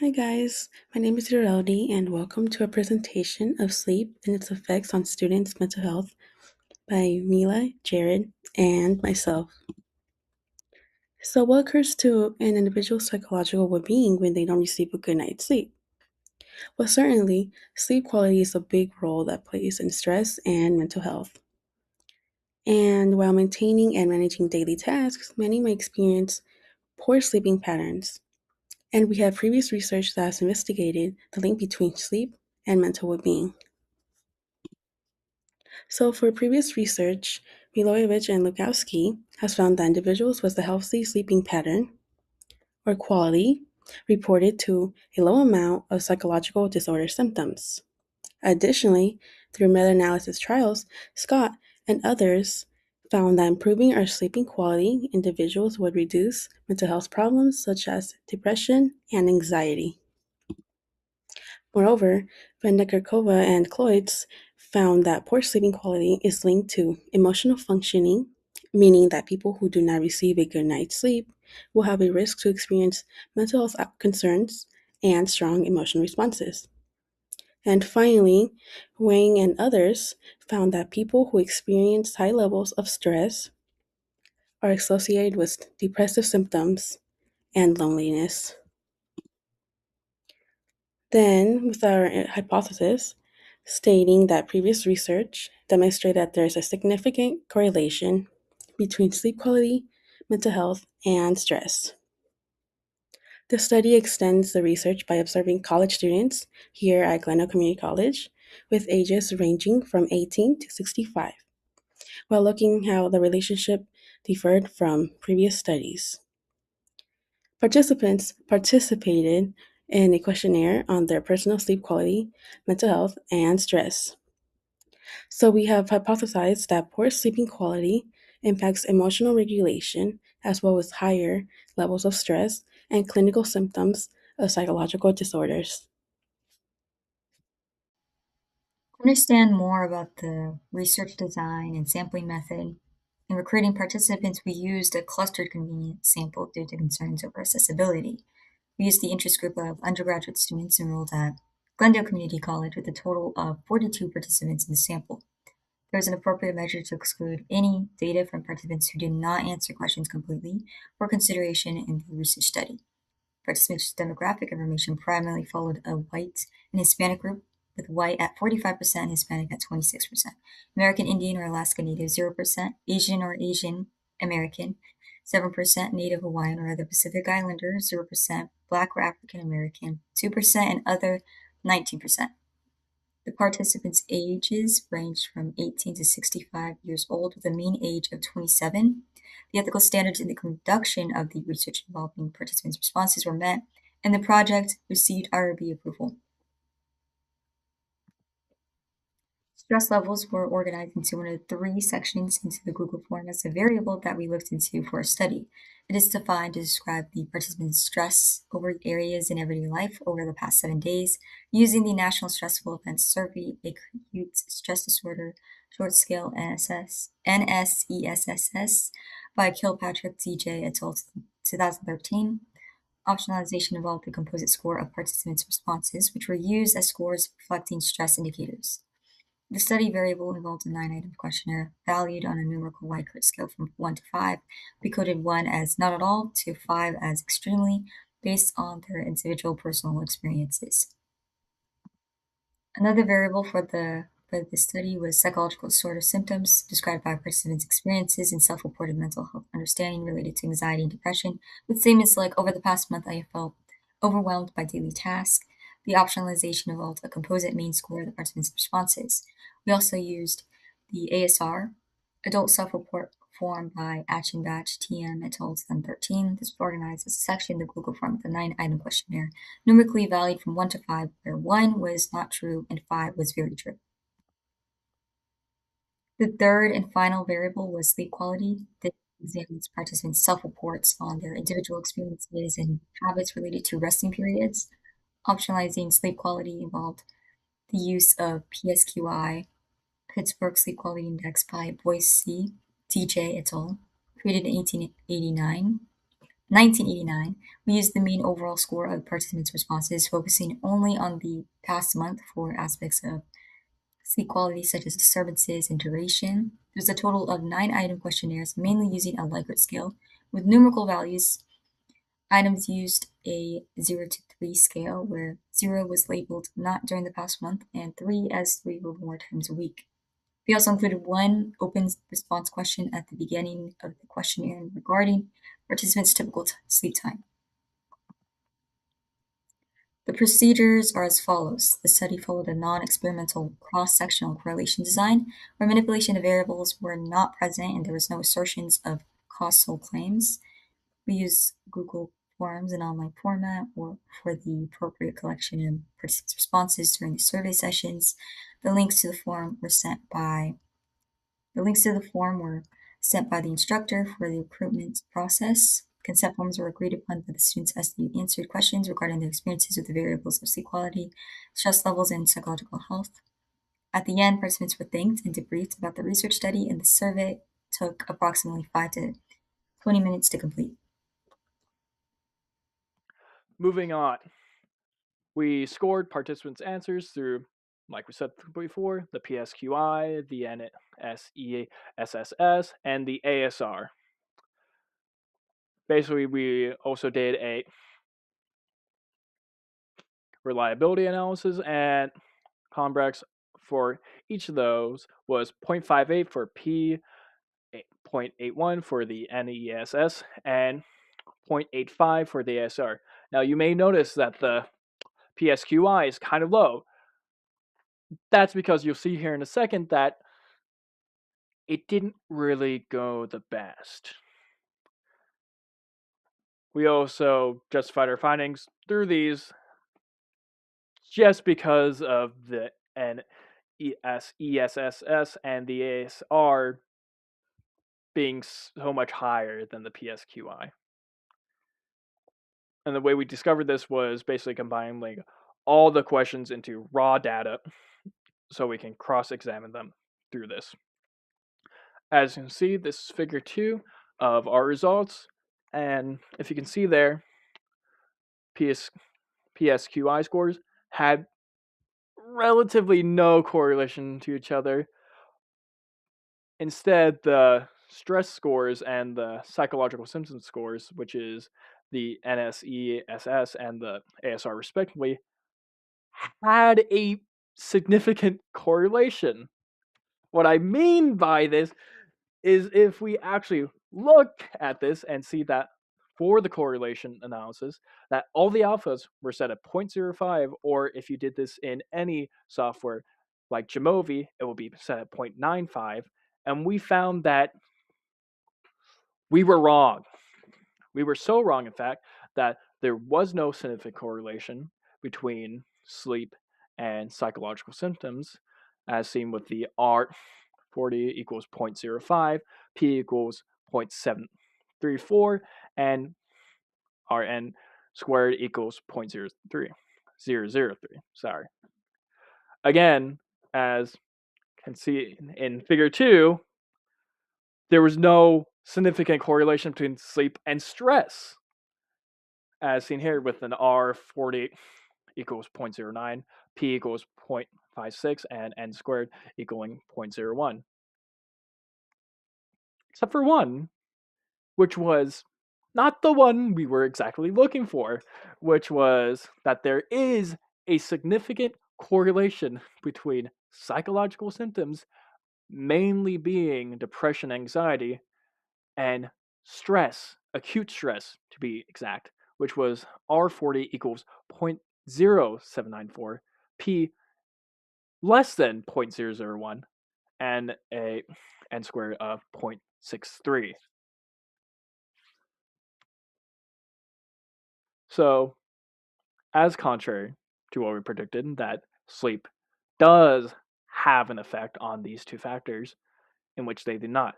Hi guys, my name is Doreldi and welcome to a presentation of sleep and its effects on students' mental health by Mila, Jared, and myself. So, what occurs to an individual's psychological well-being when they don't receive a good night's sleep? Well, certainly, sleep quality is a big role that plays in stress and mental health. And while maintaining and managing daily tasks, many may experience poor sleeping patterns. And we have previous research that has investigated the link between sleep and mental well-being. So, for previous research, Milojevic and Lukowski has found that individuals with a healthy sleeping pattern or quality reported to a low amount of psychological disorder symptoms. Additionally, through meta-analysis trials, Scott and others found that improving our sleeping quality individuals would reduce mental health problems such as depression and anxiety. Moreover, Vandekerkova and Kloitz found that poor sleeping quality is linked to emotional functioning, meaning that people who do not receive a good night's sleep will have a risk to experience mental health concerns and strong emotional responses. And finally, Wang and others found that people who experience high levels of stress are associated with depressive symptoms and loneliness. Then, with our hypothesis stating that previous research demonstrated that there is a significant correlation between sleep quality, mental health, and stress. The study extends the research by observing college students here at Glendale Community College with ages ranging from 18 to 65, while looking how the relationship differed from previous studies. Participants participated in a questionnaire on their personal sleep quality, mental health, and stress. So, we have hypothesized that poor sleeping quality impacts emotional regulation as well as higher levels of stress and clinical symptoms of psychological disorders. To understand more about the research design and sampling method, in recruiting participants, we used a clustered convenient sample due to concerns over accessibility. We used the interest group of undergraduate students enrolled at Glendale Community College with a total of 42 participants in the sample. There was an appropriate measure to exclude any data from participants who did not answer questions completely for consideration in the research study. Participants' demographic information primarily followed a white and Hispanic group, with white at 45% and Hispanic at 26%. American Indian or Alaska Native 0%, Asian or Asian American 7%, Native Hawaiian or other Pacific Islander 0%, Black or African American 2%, and other 19%. The participants' ages ranged from 18 to 65 years old, with a mean age of 27. The ethical standards in the conduction of the research involving participants' responses were met, and the project received IRB approval. Stress levels were organized into one of three sections into the Google form as a variable that we looked into for our study. It is defined to describe the participant's stress over areas in everyday life over the past 7 days using the National Stressful Events Survey, Acute Stress Disorder Short Scale NSESSS by Kilpatrick DJ et al. 2013. Optionalization involved a composite score of participants' responses, which were used as scores reflecting stress indicators. The study variable involved a 9-item questionnaire valued on a numerical Likert scale from 1 to 5. We coded 1 as not at all to 5 as extremely, based on their individual personal experiences. Another variable for the study was psychological disorder symptoms described by participants' experiences and self-reported mental health understanding related to anxiety and depression, with statements like, "Over the past month, I have felt overwhelmed by daily tasks." The optionalization involved a composite mean score of the participants' responses. We also used the ASR, Adult Self-Report Form by Achenbach, TM et al. 2013. This was organized as a section in the Google form with a 9-item questionnaire, numerically valued from 1 to 5, where 1 was not true and 5 was very true. The third and final variable was sleep quality. This examines participants' self-reports on their individual experiences and habits related to resting periods. Optionalizing sleep quality involved the use of PSQI, Pittsburgh Sleep Quality Index by Boyce, DJ et al., created in 1889. 1989, we used the mean overall score of participants' responses, focusing only on the past month for aspects of sleep quality such as disturbances and duration. There's a total of 9-item questionnaires, mainly using a Likert scale, with numerical values. Items used a 0 to 3 scale, where 0 was labeled not during the past month and 3 as 3 or more times a week. We also included one open response question at the beginning of the questionnaire regarding participants' typical sleep time. The procedures are as follows. The study followed a non-experimental cross-sectional correlation design where manipulation of variables were not present and there was no assertions of causal claims. We used Google Forms in online format or for the appropriate collection of participants' responses during the survey sessions. The links to the form were sent by the instructor for the recruitment process. Consent forms were agreed upon by the students as they answered questions regarding their experiences with the variables of sleep quality, stress levels, and psychological health. At the end, participants were thanked and debriefed about the research study, and the survey took approximately 5 to 20 minutes to complete. Moving on, we scored participants' answers through, like we said before, the PSQI, the NSESSS, and the ASR. Basically, we also did a reliability analysis, and Combrex for each of those was 0.58 for P, 0.81 for the NESS, and 0.85 for the ASR. Now, you may notice that the PSQI is kind of low. That's because you'll see here in a second that it didn't really go the best. We also justified our findings through these just because of the NESSS and the ASR being so much higher than the PSQI. And the way we discovered this was basically combining like all the questions into raw data so we can cross-examine them through this. As you can see, this is figure 2 of our results, and if you can see there, PSQI scores had relatively no correlation to each other. Instead, the stress scores and the psychological symptom scores, which is the NSESS and the ASR respectively, had a significant correlation. What I mean by this is if we actually look at this and see that for the correlation analysis, that all the alphas were set at 0.05, or if you did this in any software like Jamovi, it will be set at 0.95, and we found that we were wrong. We were so wrong, in fact, that there was no significant correlation between sleep and psychological symptoms, as seen with the R40 equals 0.05, P equals 0.734, and Rn squared equals 0.003. Sorry. Again, as you can see in figure 2, there was no significant correlation between sleep and stress, as seen here with an R40 equals 0.09, P equals 0.56, and N squared equaling 0.01. Except for one, which was not the one we were exactly looking for, which was that there is a significant correlation between psychological symptoms, mainly being depression, anxiety, and stress, acute stress to be exact, which was R40 equals 0.0794, P less than 0.001, and a N squared of 0.63. So, as contrary to what we predicted, that sleep does have an effect on these two factors, in which they do not.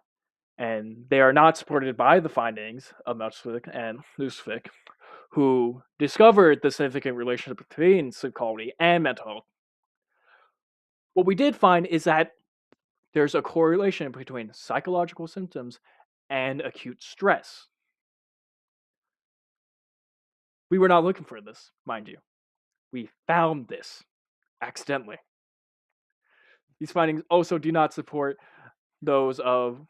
And they are not supported by the findings of Melchizedek and Lucific, who discovered the significant relationship between sleep quality and mental health. What we did find is that there's a correlation between psychological symptoms and acute stress. We were not looking for this, mind you. We found this accidentally. These findings also do not support those of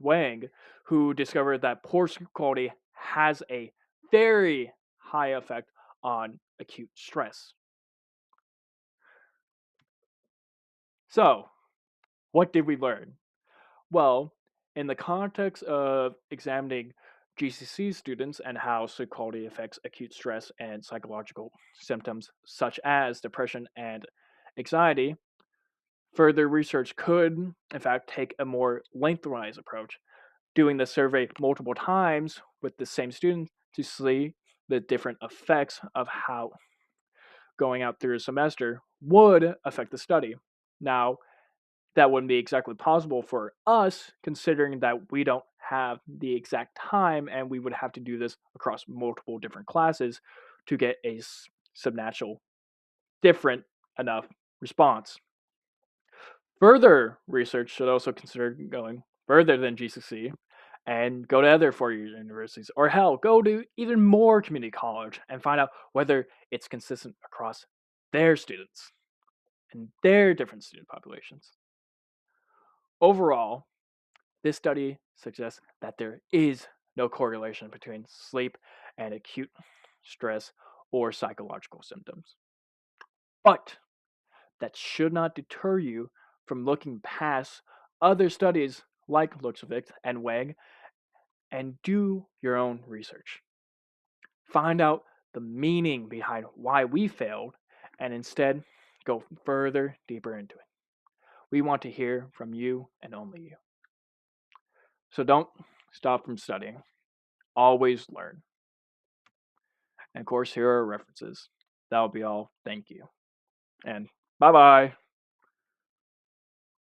Wang, who discovered that poor sleep quality has a very high effect on acute stress. So, what did we learn? Well, in the context of examining GCSE students and how sleep quality affects acute stress and psychological symptoms such as depression and anxiety, further research could, in fact, take a more lengthwise approach, doing the survey multiple times with the same student to see the different effects of how going out through a semester would affect the study. Now, that wouldn't be exactly possible for us, considering that we don't have the exact time and we would have to do this across multiple different classes to get a substantial different enough response. Further research should also consider going further than GCSE and go to other four-year universities, or hell, go to even more community college and find out whether it's consistent across their students and their different student populations. Overall, this study suggests that there is no correlation between sleep and acute stress or psychological symptoms. But that should not deter you from looking past other studies like Luxovic and Wang and do your own research. Find out the meaning behind why we failed and instead go further deeper into it. We want to hear from you and only you. So don't stop from studying. Always learn. And of course, here are references. That'll be all. Thank you. And bye bye.